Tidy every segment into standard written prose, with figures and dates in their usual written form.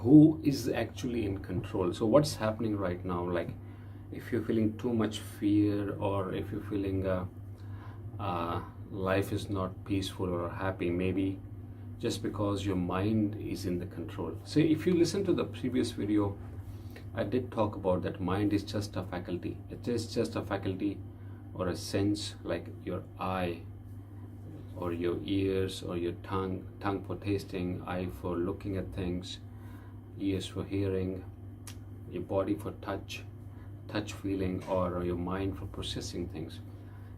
who is actually in control. So what's happening right now, like if you're feeling too much fear, or if you're feeling uh, life is not peaceful or happy, maybe just because your mind is in the control. So if you listen to the previous video, I did talk about that mind is just a faculty. It is just a faculty or a sense, like your eye or your ears or your tongue for tasting, eye for looking at things, ears for hearing, your body for touch feeling, or your mind for processing things.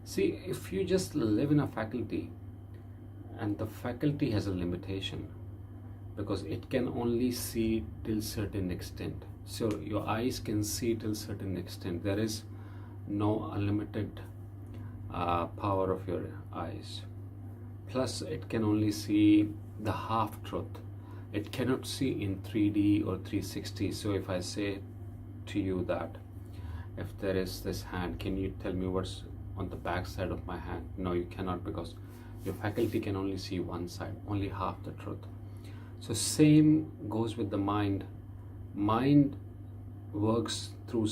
See, if you just live in a faculty, and the faculty has a limitation because it can only see till certain extent. So your eyes can see till certain extent. There is no unlimited power of your eyes. Plus, it can only see the half truth. It cannot see in 3D or 360. So if I say to you that if there is this hand, can you tell me what's on the back side of my hand? No, you cannot, because your faculty can only see one side, only half the truth. So same goes with the mind. Mind works through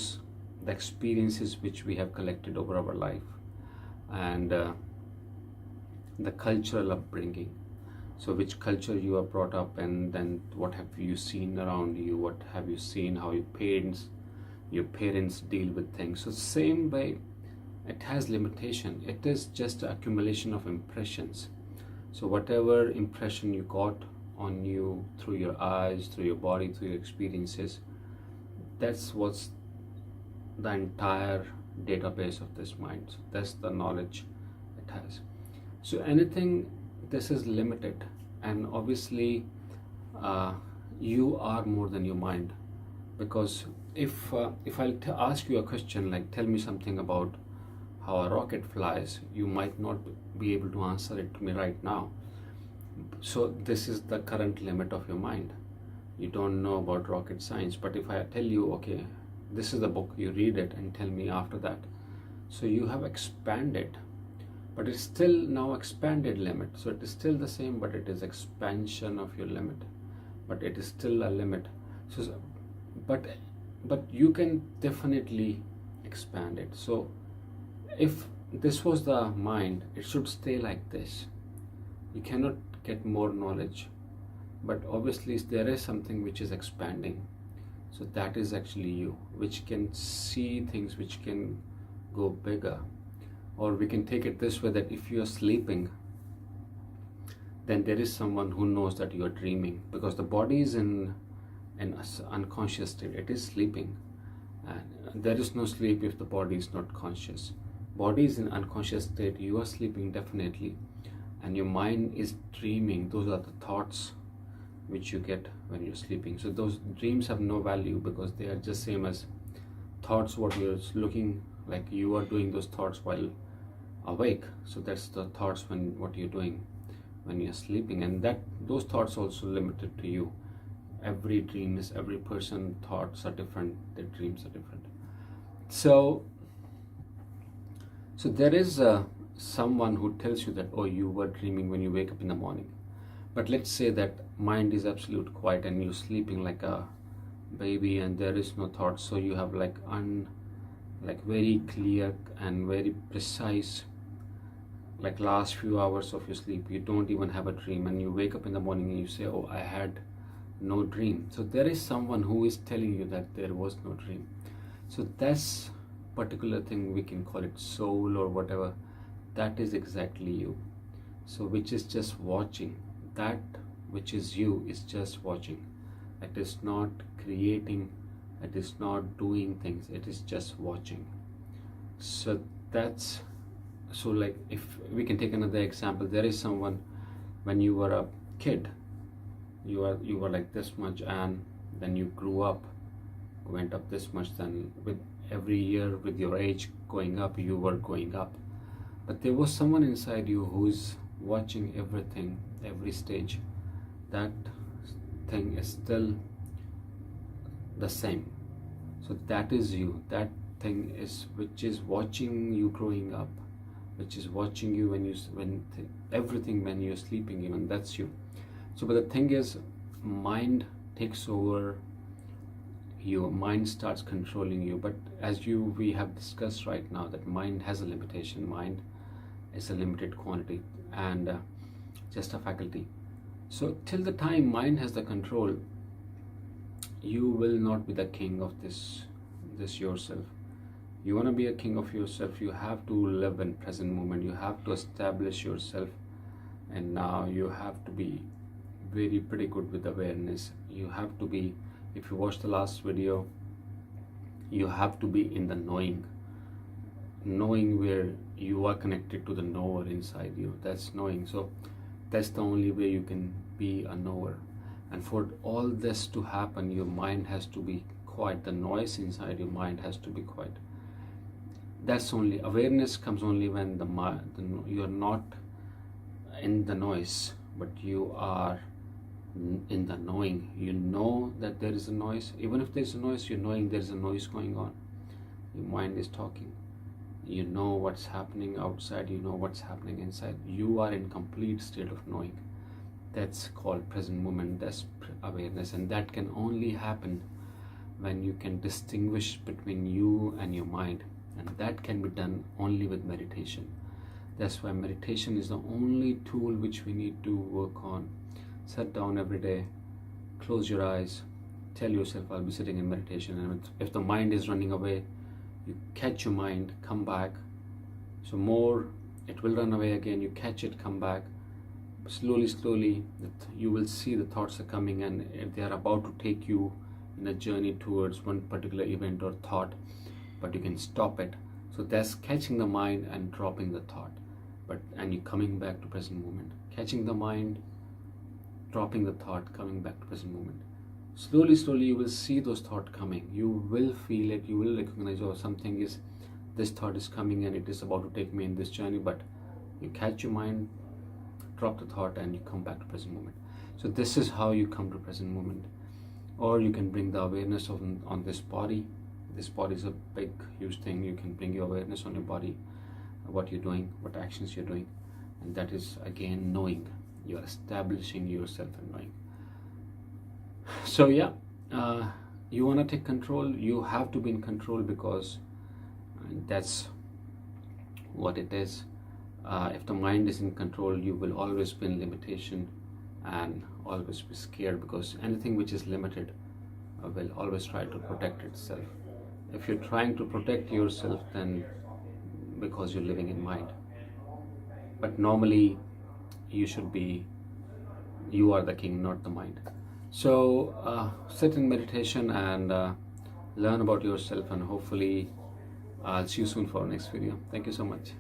the experiences which we have collected over our life, and the cultural upbringing. So which culture you are brought up, and then what have you seen around you, what have you seen, how your parents deal with things. So same way, it has limitation. It is just accumulation of impressions. So whatever impression you got on you through your eyes, through your body, through your experiences, that's what's the entire database of this mind. So that's the knowledge it has. So anything, this is limited, and obviously you are more than your mind. Because if I'll ask you a question like, tell me something about how a rocket flies, you might not be able to answer it to me right now. So this is the current limit of your mind. You don't know about rocket science. But if I tell you, okay, this is the book, you read it and tell me after that. So you have expanded, but it's still now expanded limit. So it is still the same, but it is expansion of your limit, but it is still a limit. So but you can definitely expand it. So if this was the mind, it should stay like this. You cannot get more knowledge, but obviously there is something which is expanding. So that is actually you, which can see things, which can go bigger. Or we can take it this way, that if you are sleeping, then there is someone who knows that you are dreaming, because the body is in an unconscious state. It is sleeping, and there is no sleep if the body is not conscious. Body is in unconscious state, you are sleeping definitely, and your mind is dreaming. Those are the thoughts which you get when you're sleeping. So those dreams have no value, because they are just same as thoughts, what you're looking like. You are doing those thoughts while awake. So that's the thoughts when what you're doing when you're sleeping, and that those thoughts also limited to you. Every dream is, every person thoughts are different, their dreams are different. So there is someone who tells you that, oh, you were dreaming when you wake up in the morning. But let's say that mind is absolute quiet and you're sleeping like a baby, and there is no thoughts. So you have like very clear and very precise, like last few hours of your sleep. You don't even have a dream, and you wake up in the morning and you say, oh, I had no dream. So there is someone who is telling you that there was no dream. So that's particular thing, we can call it soul or whatever. That is exactly you. So which is just watching. That which is you is just watching. It is not creating, it is not doing things, it is just watching. So that's, so like if we can take another example, there is someone, when you were a kid, you were like this much, and then you grew up, went up this much, then with every year with your age going up, you were going up. But there was someone inside you who's watching everything, every stage. That thing is still the same. So that is you. That thing is which is watching you growing up, which is watching you everything when you're sleeping, even that's you. So but the thing is, mind takes over, your mind starts controlling you. But as we have discussed right now, that mind has a limitation. Mind is a limited quantity and just a faculty. So till the time mind has the control, you will not be the king of this yourself. You want to be a king of yourself, you have to live in present moment. You have to establish yourself, and now you have to be pretty good with awareness. You have to be, if you watch the last video, you have to be in the knowing where you are connected to the knower inside you. That's knowing. So that's the only way you can be a knower. And for all this to happen, your mind has to be quiet. The noise inside your mind has to be quiet. That's only, awareness comes only when you're not in the noise, but you are in the knowing. You know that there is a noise. Even if there's a noise, you're knowing there's a noise going on. Your mind is talking. You know what's happening outside, you know what's happening inside. You are in complete state of knowing. That's called present moment. That's awareness, and that can only happen when you can distinguish between you and your mind, and that can be done only with meditation. That's why meditation is the only tool which we need to work on. Sit down every day, close your eyes, tell yourself, I'll be sitting in meditation. And if the mind is running away, you catch your mind, come back. So more, it will run away again, you catch it, come back. Slowly, you will see the thoughts are coming, and if they are about to take you in a journey towards one particular event or thought, but you can stop it. So that's catching the mind and dropping the thought, and you coming back to present moment. Catching the mind, dropping the thought, coming back to present moment. Slowly you will see those thoughts coming. You will feel it. You will recognize, oh, this thought is coming and it is about to take me in this journey. But you catch your mind, drop the thought, and you come back to present moment. So this is how you come to present moment. Or you can bring the awareness on this body. This body is a big, huge thing. You can bring your awareness on your body, what you're doing, what actions you're doing, and that is again knowing. You are establishing yourself and knowing. So yeah, you want to take control. You have to be in control, because that's what it is. If the mind is in control, you will always be in limitation and always be scared, because anything which is limited will always try to protect itself. If you're trying to protect yourself, then because you're living in mind. But normally you are the king, not the mind. So sit in meditation and learn about yourself, and hopefully I'll see you soon for our next video. Thank you so much.